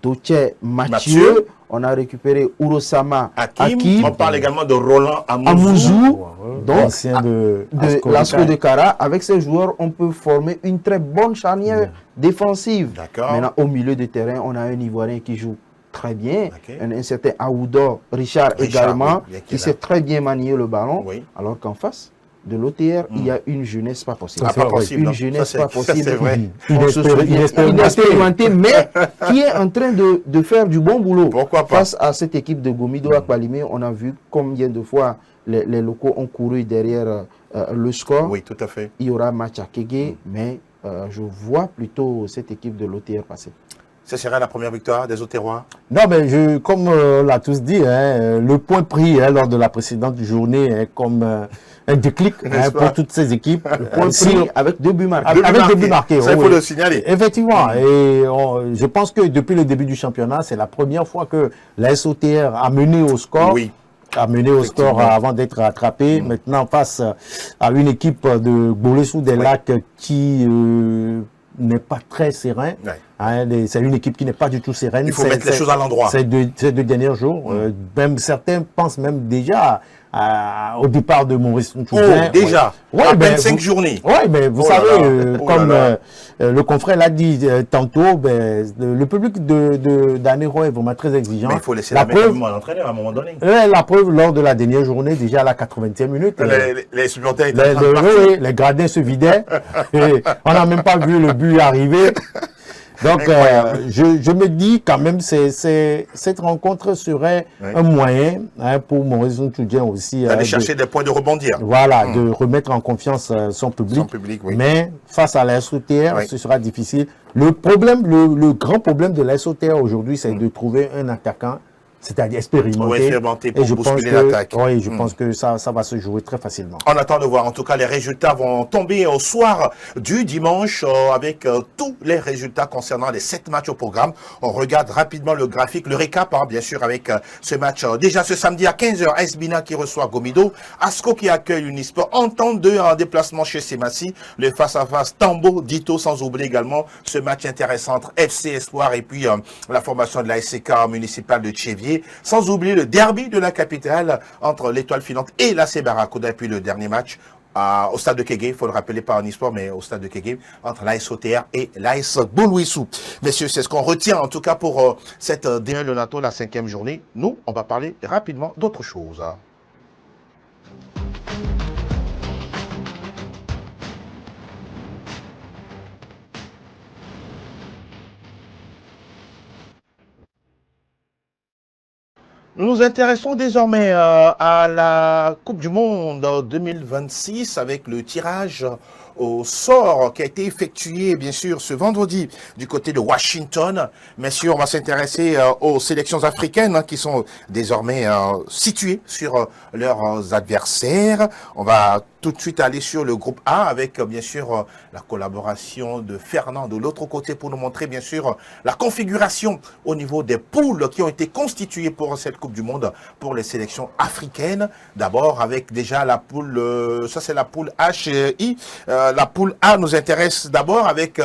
Doche Mathieu, on a récupéré Urosama Hakim. On parle également de Roland Amouzou. Donc, ancien de l'Asco de Kara. Avec ces joueurs, on peut former une très bonne charnière défensive. D'accord. Maintenant, au milieu de terrain, on a un Ivoirien qui joue très bien. Okay. Un certain Aoudor Richard également, oui, qui sait très bien manier le ballon. Oui. Alors qu'en face de l'OTR, il y a une jeunesse pas possible. Pas possible. Une jeunesse pas possible. C'est vrai. Inexpérimentée, mais qui est en train de faire du bon boulot. Pourquoi pas? Face à cette équipe de Gomido à Kwalimé, on a vu combien de fois les locaux ont couru derrière le score. Oui, tout à fait. Il y aura match à Kégué, mais je vois plutôt cette équipe de l'OTR passer. Ce serait la première victoire des Auterrois? Non, mais comme on l'a tous dit, le point pris lors de la précédente journée est comme un déclic pour toutes ces équipes. Le point pris avec 2 buts marqués. Avec 2 buts marqués. Ça, il faut le signaler. Effectivement. Et je pense que depuis le début du championnat, c'est la première fois que la SOTR a mené au score. Oui. A mené au score avant d'être rattrapé. Maintenant, face à une équipe de Gbolé-sous-des-Lacs qui n'est pas très serein. Ouais. C'est une équipe qui n'est pas du tout sereine. Il faut mettre les choses à l'endroit. Ces deux derniers jours. Même certains pensent même déjà au départ de Maurice Ntoudjen. Déjà. Ouais, à peine 5 journées. Oui, mais vous savez, comme le confrère l'a dit tantôt, le public d'Anero est vraiment très exigeant. Mais il faut laisser la preuve à l'entraîneur à un moment donné. La preuve, lors de la dernière journée, déjà à la 80e minute. Les supporters étaient en train de partir. Oui, les gradins se vidaient. Et on n'a même pas vu le but arriver. Donc, je me dis quand même que cette rencontre serait un moyen pour Maurice Ntoudjen aussi. D'aller chercher des points de rebondir. Voilà, de remettre en confiance son public. Son public, oui. Mais face à la SOTR, ce sera difficile. Le grand problème de la SOTR aujourd'hui, c'est de trouver un attaquant, c'est-à-dire expérimenté. Pour bousculer l'attaque. Oui, je pense que ça va se jouer très facilement. On attend de voir. En tout cas, les résultats vont tomber au soir du dimanche avec tous les résultats concernant les 7 matchs au programme. On regarde rapidement le graphique, le récap, bien sûr, avec ce match. Déjà ce samedi à 15h, AS Bina qui reçoit Gomido, ASCO qui accueille Unisport, Entente 2 en déplacement chez Semassi, le face-à-face Tambo, Dito, sans oublier également ce match intéressant entre FC Espoir et puis la formation de la SCK municipale de Tchévier. Sans oublier le derby de la capitale entre l'Étoile Filante et la Barracuda. Et puis le dernier match au stade de Kégué, il faut le rappeler pas en e-sport, mais au stade de Kégué, entre l'AS OTR et l'AS Boulouissou. Messieurs, c'est ce qu'on retient en tout cas pour cette D1 Lenato, la 5e journée. Nous, on va parler rapidement d'autre chose. Nous nous intéressons désormais à la Coupe du Monde 2026 avec le tirage au sort qui a été effectué, bien sûr, ce vendredi du côté de Washington. Messieurs, on va s'intéresser aux sélections africaines qui sont désormais situées sur leurs adversaires. On va tout de suite aller sur le groupe A avec, bien sûr, la collaboration de Fernand de l'autre côté pour nous montrer, bien sûr, la configuration au niveau des poules qui ont été constituées pour cette Coupe du Monde pour les sélections africaines. D'abord, avec déjà la poule, ça c'est la poule H-I. La poule A nous intéresse d'abord avec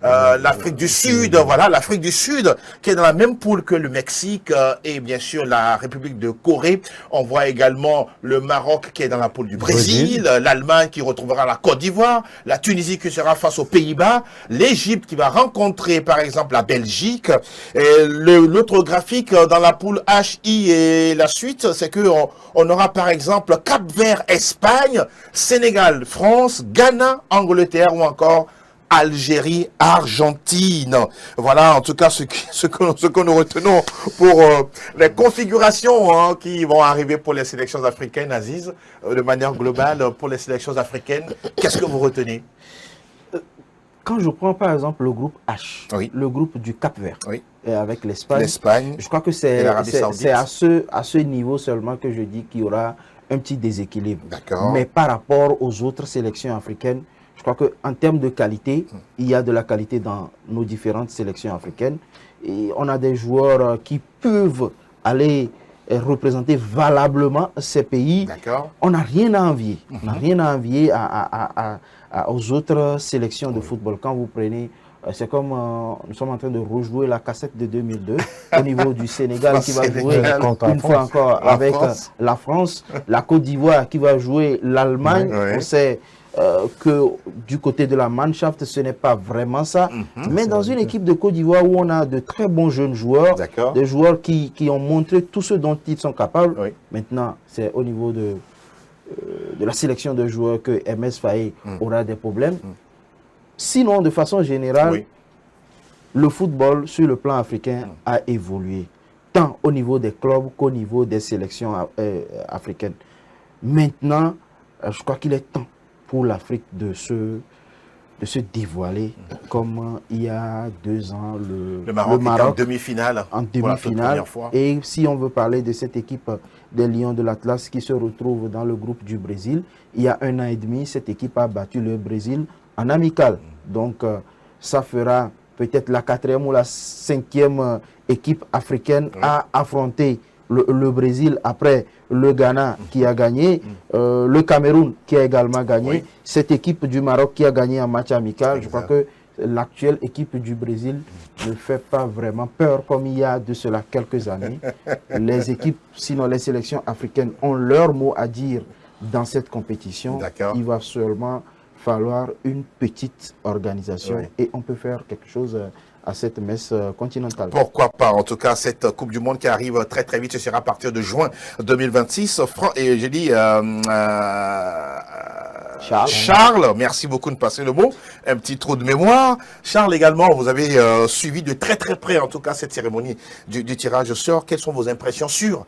l'Afrique du Sud. Voilà, l'Afrique du Sud qui est dans la même poule que le Mexique et bien sûr la République de Corée. On voit également le Maroc qui est dans la poule du Brésil, l'Allemagne qui retrouvera la Côte d'Ivoire, la Tunisie qui sera face aux Pays-Bas, l'Égypte qui va rencontrer par exemple la Belgique. L'autre graphique dans la poule H, I et la suite, c'est que on aura par exemple Cap-Vert, Espagne, Sénégal, France, Ghana, Angleterre ou encore Algérie, Argentine. Voilà en tout cas ce que nous retenons pour les configurations qui vont arriver pour les sélections africaines, Aziz, de manière globale pour les sélections africaines. Qu'est-ce que vous retenez? Quand je prends par exemple le groupe H, oui, le groupe du Cap-Vert, oui, et avec l'Espagne, je crois que c'est à ce niveau seulement que je dis qu'il y aura un petit déséquilibre. Mais par rapport aux autres sélections africaines, je crois qu'en termes de qualité, il y a de la qualité dans nos différentes sélections africaines. Et on a des joueurs qui peuvent aller représenter valablement ces pays. On n'a rien à envier. On n'a rien à envier aux autres sélections de football. Quand vous prenez, c'est comme nous sommes en train de rejouer la cassette de 2002 au niveau du Sénégal qui va jouer une fois encore avec la France, la Côte d'Ivoire qui va jouer l'Allemagne. On sait que du côté de la Mannschaft, ce n'est pas vraiment ça. Mais dans une équipe de Côte d'Ivoire où on a de très bons jeunes joueurs, des joueurs qui ont montré tout ce dont ils sont capables, maintenant, c'est au niveau de la sélection de joueurs que MS Faye aura des problèmes. Sinon, de façon générale, le football sur le plan africain a évolué, tant au niveau des clubs qu'au niveau des sélections africaines. Maintenant, je crois qu'il est temps pour l'Afrique de se dévoiler comme il y a 2 ans le Maroc est en demi-finale. En demi-finale. Et si on veut parler de cette équipe des Lions de l'Atlas qui se retrouve dans le groupe du Brésil, il y a 1 an et demi, cette équipe a battu le Brésil en amical. Donc, ça fera peut-être la 4e ou la 5e équipe africaine à affronter le Brésil après le Ghana qui a gagné, le Cameroun qui a également gagné, cette équipe du Maroc qui a gagné en match amical. Je crois que l'actuelle équipe du Brésil ne fait pas vraiment peur comme il y a de cela quelques années. Les équipes, sinon les sélections africaines, ont leur mot à dire dans cette compétition. Il va seulement falloir une petite organisation et on peut faire quelque chose à cette messe continentale. Pourquoi pas? En tout cas, cette Coupe du Monde qui arrive très très vite, ce sera à partir de juin 2026. Et j'ai dit Charles, merci beaucoup de passer le mot. Un petit trou de mémoire. Charles également, vous avez suivi de très très près, en tout cas, cette cérémonie du tirage au sort. Quelles sont vos impressions sur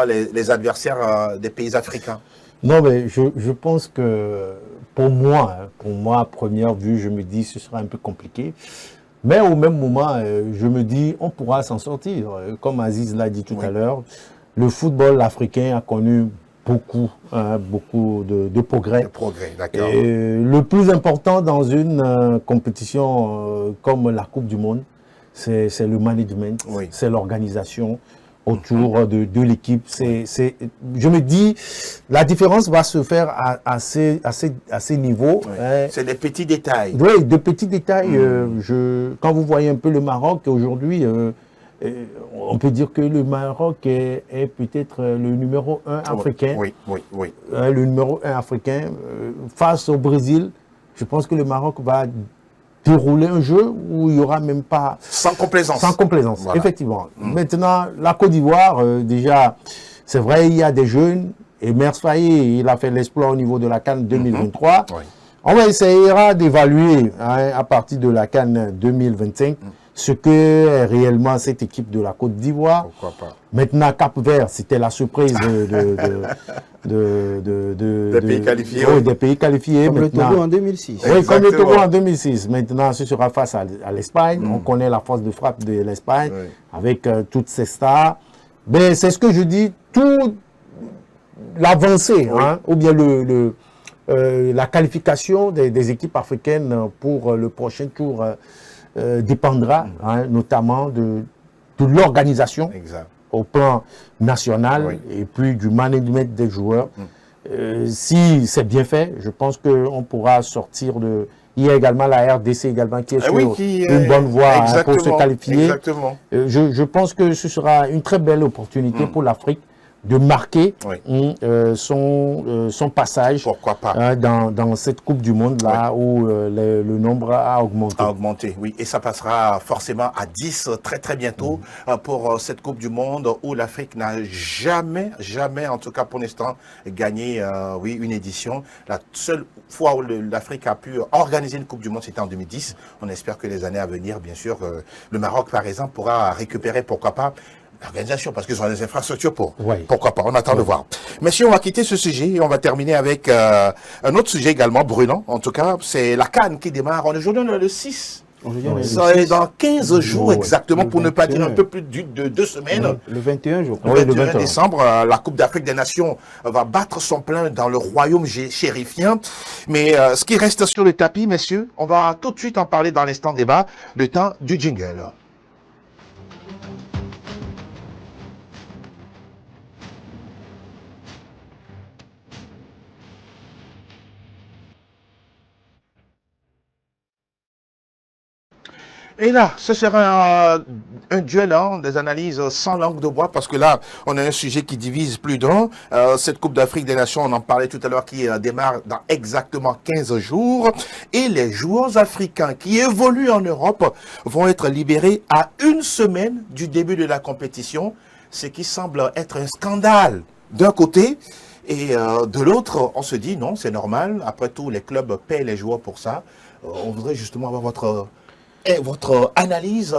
les adversaires des pays africains? Non, mais je pense que pour moi, à première vue, je me dis ce sera un peu compliqué. Mais au même moment, je me dis on pourra s'en sortir. Comme Aziz l'a dit tout à l'heure, le football africain a connu beaucoup de progrès. D'accord. Le plus important dans une compétition comme la Coupe du Monde, c'est le management, c'est l'organisation autour de l'équipe. Je me dis, la différence va se faire à ces niveaux. C'est des petits détails. Oui, de petits détails. Quand vous voyez un peu le Maroc aujourd'hui, on peut dire que le Maroc est peut-être le numéro 1 africain. Oui. Le numéro 1 africain. Face au Brésil, je pense que le Maroc va dérouler un jeu où il n'y aura même pas... Sans complaisance. Sans complaisance, voilà. Effectivement. Maintenant, la Côte d'Ivoire, déjà, c'est vrai, il y a des jeunes, et Mers Faye, il a fait l'exploit au niveau de la CAN 2023. On va essayer d'évaluer à partir de la CAN 2025 ce que réellement cette équipe de la Côte d'Ivoire. Pourquoi pas. Maintenant, Cap-Vert, c'était la surprise des pays qualifiés. Oui, des pays qualifiés. Comme maintenant, le Togo en 2006. Oui, comme le Togo en 2006. Maintenant, ce sera face à l'Espagne. On connaît la force de frappe de l'Espagne avec toutes ces stars. Mais c'est ce que je dis, tout l'avancée, ou bien la qualification des équipes africaines pour le prochain tour dépendra notamment de l'organisation au plan national et puis du management des joueurs. Si c'est bien fait, je pense qu'on pourra sortir de... Il y a également la RDC également qui est sur une bonne voie pour se qualifier. Je pense que ce sera une très belle opportunité pour l'Afrique de marquer son passage pourquoi pas dans cette Coupe du Monde là où le nombre a augmenté. Oui. Et ça passera forcément à 10 très très bientôt pour cette Coupe du Monde où l'Afrique n'a jamais, en tout cas pour l'instant, gagné une édition. La seule fois où l'Afrique a pu organiser une Coupe du Monde, c'était en 2010. On espère que les années à venir, bien sûr, le Maroc par exemple pourra récupérer, pourquoi pas, l'organisation, parce qu'ils ont des infrastructures pour. Pourquoi pas, on attend de voir. Mais si on va quitter ce sujet et on va terminer avec un autre sujet également brûlant, en tout cas, c'est la CAN qui démarre. On est aujourd'hui le 6. Ça est dans 15 jours exactement, pour ne pas dire un peu plus de 2 semaines. Le 21 jours. Le 21 décembre, la Coupe d'Afrique des Nations va battre son plein dans le royaume chérifien. Mais ce qui reste sur le tapis, messieurs, on va tout de suite en parler dans l'instant débat, le temps du jingle. Et là, ce sera un duel, des analyses sans langue de bois, parce que là, on a un sujet qui divise plus d'un. Cette Coupe d'Afrique des Nations, on en parlait tout à l'heure, qui démarre dans exactement 15 jours. Et les joueurs africains qui évoluent en Europe vont être libérés à 1 semaine du début de la compétition, ce qui semble être un scandale d'un côté. Et de l'autre, on se dit, non, c'est normal. Après tout, les clubs paient les joueurs pour ça. On voudrait justement avoir votre analyse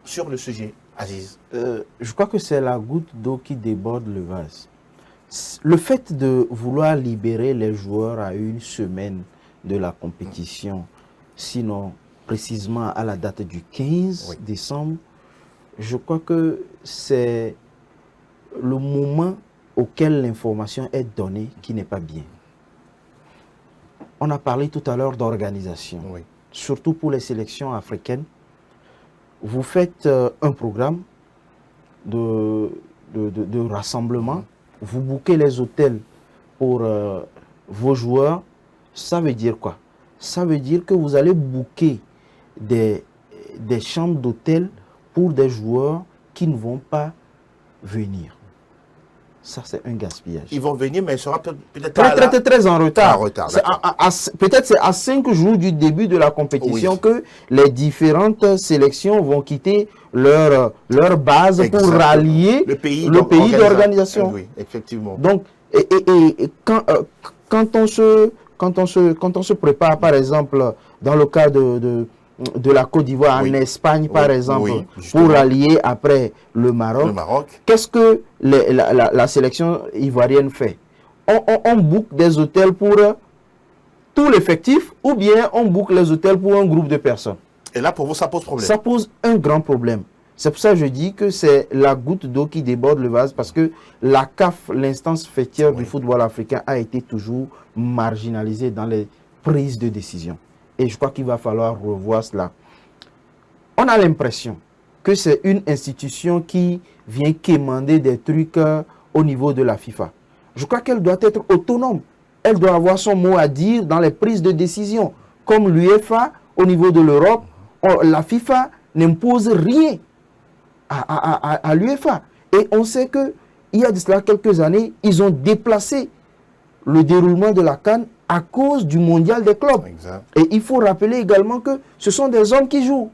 sur le sujet, Aziz. Je crois que c'est la goutte d'eau qui déborde le vase. Le fait de vouloir libérer les joueurs à une semaine de la compétition, sinon précisément à la date du 15 décembre, je crois que c'est le moment auquel l'information est donnée qui n'est pas bien. On a parlé tout à l'heure d'organisation, surtout pour les sélections africaines. Vous faites un programme de rassemblement, vous bouquez les hôtels pour vos joueurs. Ça veut dire quoi? Ça veut dire que vous allez booker des chambres d'hôtel pour des joueurs qui ne vont pas venir. Ça, c'est un gaspillage. Ils vont venir, mais ils seront peut-être très en retard. Peut-être c'est à 5 jours du début de la compétition que les différentes sélections vont quitter leur base pour rallier le pays d'organisation. Oui, effectivement. Donc, quand on se prépare, par exemple, dans le cas de la Côte d'Ivoire en Espagne, par exemple, pour allier après le Maroc. Qu'est-ce que la sélection ivoirienne fait? On boucle des hôtels pour tout l'effectif ou bien on boucle les hôtels pour un groupe de personnes. Et là, pour vous, ça pose problème? Ça pose un grand problème. C'est pour ça que je dis que c'est la goutte d'eau qui déborde le vase, parce que la CAF, l'instance fêtière du football africain, a été toujours marginalisée dans les prises de décision. Et je crois qu'il va falloir revoir cela. On a l'impression que c'est une institution qui vient quémander des trucs au niveau de la FIFA. Je crois qu'elle doit être autonome. Elle doit avoir son mot à dire dans les prises de décision. Comme l'UEFA, au niveau de l'Europe, la FIFA n'impose rien à l'UEFA. Et on sait qu'il y a de cela quelques années, ils ont déplacé le déroulement de la CAN à cause du mondial des clubs. Exact. Et il faut rappeler également que ce sont des hommes qui jouent.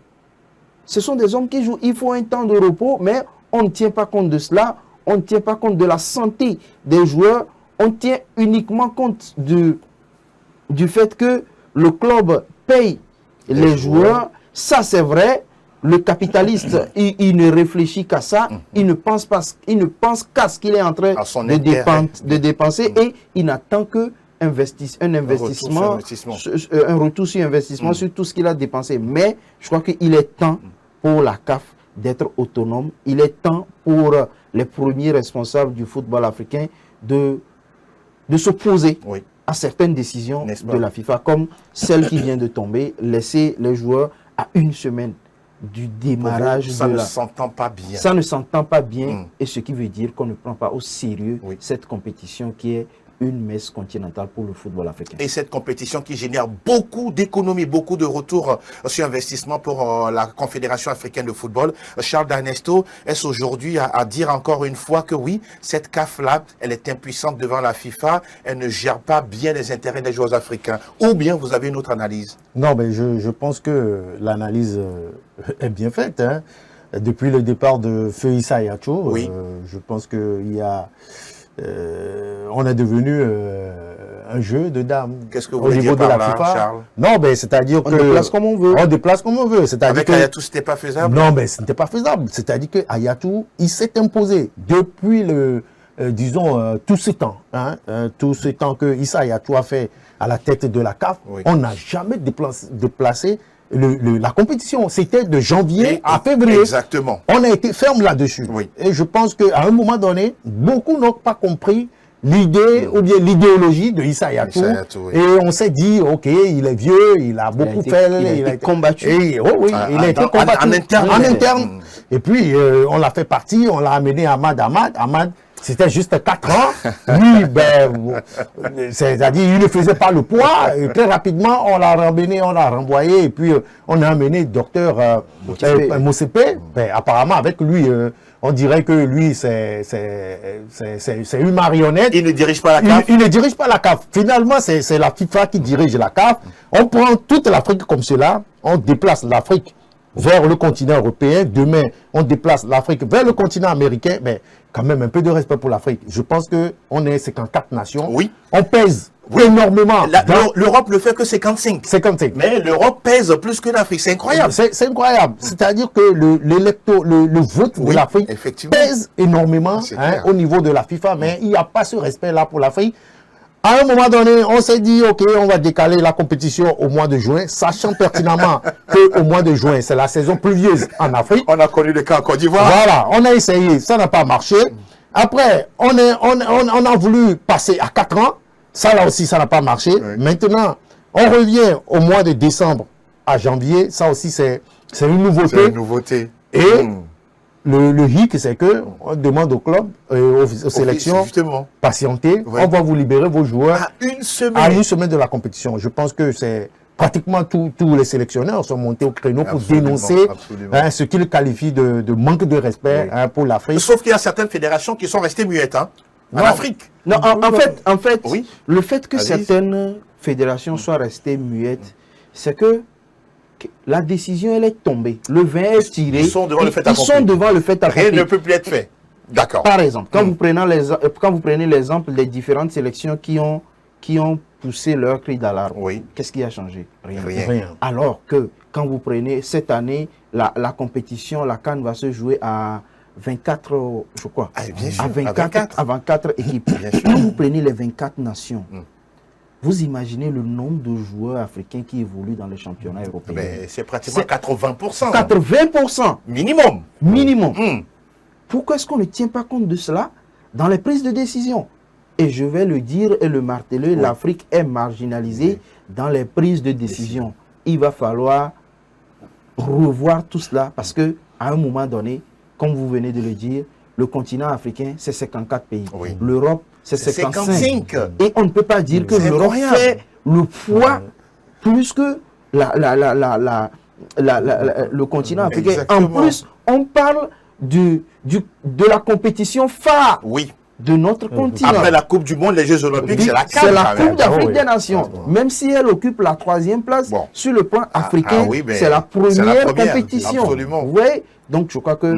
Ce sont des hommes qui jouent. Il faut un temps de repos, mais on ne tient pas compte de cela. On ne tient pas compte de la santé des joueurs. On tient uniquement compte du fait que le club paye les joueurs. Ça, c'est vrai. Le capitaliste, il ne réfléchit qu'à ça. Il ne pense qu'à ce qu'il est en train de dépenser et il n'attend que un retour sur investissement sur tout ce qu'il a dépensé. Mais je crois qu'il est temps pour la CAF d'être autonome. Il est temps pour les premiers responsables du football africain de s'opposer à certaines décisions de la FIFA, comme celle qui vient de tomber, laisser les joueurs à une semaine du démarrage. Ça ne s'entend pas bien. Ça ne s'entend pas bien, et ce qui veut dire qu'on ne prend pas au sérieux cette compétition qui est une messe continentale pour le football africain. Et cette compétition qui génère beaucoup d'économies, beaucoup de retours sur investissement pour la Confédération africaine de football. Charles D'Ernesto, est-ce aujourd'hui à dire encore une fois que oui, cette CAF-là, elle est impuissante devant la FIFA, elle ne gère pas bien les intérêts des joueurs africains? Ou bien vous avez une autre analyse? Non, mais je pense que l'analyse est bien faite. Hein. Depuis le départ de Feu Issa Hayatou, je pense qu'il y a... on est devenu un jeu de dames. Qu'est-ce que vous voulez dire par là, Charles? Non, ben c'est-à-dire que... On déplace comme on veut. On déplace comme on veut. Avec Hayatou, ce n'était pas faisable? Non, mais ce n'était pas faisable. C'est-à-dire que Hayatou, il s'est imposé depuis disons, tout ce temps. Hein, tout ce temps que Issa Hayatou a fait à la tête de la CAF, on n'a jamais déplacé la compétition. C'était de janvier à février. Exactement. On a été ferme là-dessus. Et je pense qu'à un moment donné, beaucoup n'ont pas compris l'idée ou bien l'idéologie de Issa Hayatou. Et on s'est dit, ok, il est vieux, il a beaucoup fait. Il a été combattu. Et, il a été combattu en interne. Et puis, on l'a fait partie, on l'a amené à Ahmad. C'était juste 4 ans. Lui, c'est-à-dire, il ne faisait pas le poids. Et très rapidement, on l'a ramené, on l'a renvoyé. Et puis, on a amené le docteur Motsepe. Apparemment, avec lui, on dirait que lui, c'est une marionnette. Il ne dirige pas la CAF. Il ne dirige pas la CAF. Finalement, c'est la FIFA qui dirige la CAF. On prend toute l'Afrique comme cela. On déplace l'Afrique vers le continent européen. Demain, on déplace l'Afrique vers le continent américain. Mais quand même, un peu de respect pour l'Afrique. Je pense qu'on est 54 nations. Oui. On pèse énormément. L'Europe ne fait que 55. 55. Mais l'Europe pèse plus que l'Afrique. C'est incroyable. C'est incroyable. C'est-à-dire que le vote de l'Afrique pèse énormément au niveau de la FIFA, mais il n'y a pas ce respect-là pour l'Afrique. À un moment donné, on s'est dit, OK, on va décaler la compétition au mois de juin, sachant pertinemment qu'au mois de juin, c'est la saison pluvieuse en Afrique. On a connu le cas en Côte d'Ivoire. Voilà, on a essayé, ça n'a pas marché. Après, on a voulu passer à 4 ans. Ça, là aussi, ça n'a pas marché. Oui. Maintenant, on revient au mois de décembre à janvier. Ça aussi, c'est une nouveauté. C'est une nouveauté. Et le hic, c'est qu'on demande au club, aux sélections, patienter. Oui. On va vous libérer vos joueurs à une semaine de la compétition. Je pense que c'est pratiquement tous les sélectionneurs sont montés au créneau pour dénoncer ce qu'ils qualifient de manque de respect pour l'Afrique. Sauf qu'il y a certaines fédérations qui sont restées muettes en Afrique. Non, en fait, oui. Le fait que certaines fédérations soient restées muettes, c'est que la décision, elle est tombée. Le vin est tiré. Ils sont devant le fait accompli. Ils sont devant le fait accompli. Rien ne peut plus être fait. D'accord. Par exemple, quand vous prenez l'exemple des différentes sélections qui ont poussé leur cri d'alarme, qu'est-ce qui a changé? Rien. Alors que quand vous prenez cette année, la compétition, la CAN va se jouer à 24, je crois, à 24 équipes. Quand vous prenez les 24 nations, vous imaginez le nombre de joueurs africains qui évoluent dans les championnats européens. C'est pratiquement 80%. 80%. Minimum. Pourquoi est-ce qu'on ne tient pas compte de cela dans les prises de décision? Et je vais le dire et le marteler, l'Afrique est marginalisée dans les prises de décision. Il va falloir revoir tout cela parce qu'à un moment donné, comme vous venez de le dire, le continent africain, c'est 54 pays. L'Europe, c'est 55. Et on ne peut pas dire que l'Europe fait le poids plus que le continent africain. Exactement. En plus, on parle de la compétition phare de notre continent. Après la Coupe du Monde, les Jeux Olympiques, c'est la CAN. C'est la Coupe d'Afrique des Nations. Même si elle occupe la 3e place sur le plan africain, c'est la première compétition. Absolument. Donc je crois que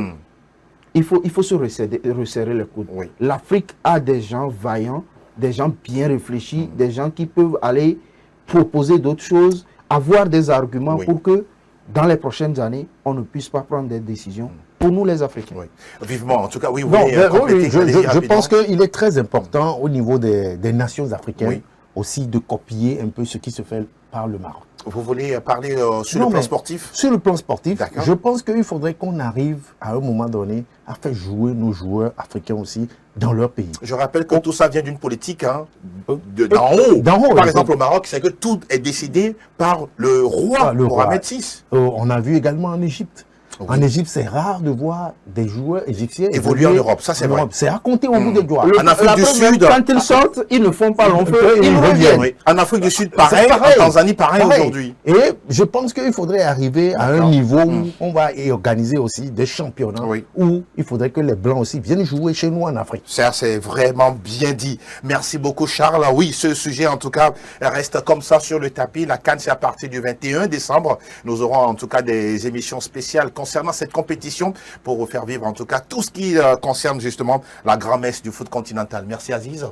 il faut se resserrer les coudes. L'Afrique a des gens vaillants, des gens bien réfléchis, des gens qui peuvent aller proposer d'autres choses, avoir des arguments pour que dans les prochaines années, on ne puisse pas prendre des décisions pour nous les Africains. Vivement, en tout cas, je pense qu'il est très important au niveau des nations africaines aussi de copier un peu ce qui se fait par le Maroc. Vous voulez parler sur le plan sportif? Sur le plan sportif, je pense qu'il faudrait qu'on arrive à un moment donné à faire jouer nos joueurs africains aussi dans leur pays. Je rappelle que tout ça vient d'une politique d'en haut. Par exemple, au Maroc, c'est que tout est décidé par le roi Mohamed VI. On a vu également en Égypte. En Égypte, c'est rare de voir des joueurs égyptiens évoluer en Europe. Ça, c'est vrai. C'est à compter au bout des doigts. En Afrique du Sud, quand ils sortent, ils ne font pas long feu, ils reviennent. En Afrique du Sud, pareil. En Tanzanie, pareil aujourd'hui. Et je pense qu'il faudrait arriver à un niveau où on va organiser aussi des championnats où il faudrait que les Blancs aussi viennent jouer chez nous en Afrique. Ça, c'est vraiment bien dit. Merci beaucoup, Charles. Oui, ce sujet, en tout cas, reste comme ça sur le tapis. La CAN, c'est à partir du 21 décembre. Nous aurons en tout cas des émissions spéciales concernant cette compétition pour vous faire vivre en tout cas tout ce qui concerne justement la grand-messe du foot continental. Merci Aziz.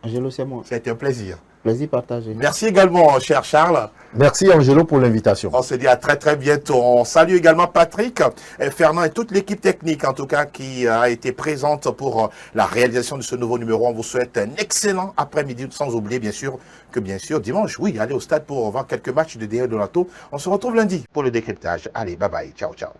Angelo, c'est moi. C'était un plaisir. Plaisir partagé. Merci également, cher Charles. Merci Angelo pour l'invitation. On se dit à très très bientôt. On salue également Patrick, Fernand et toute l'équipe technique en tout cas qui a été présente pour la réalisation de ce nouveau numéro. On vous souhaite un excellent après-midi, sans oublier bien sûr que dimanche, allez au stade pour voir quelques matchs de DL Donato. On se retrouve lundi pour le décryptage. Allez, bye bye, ciao ciao.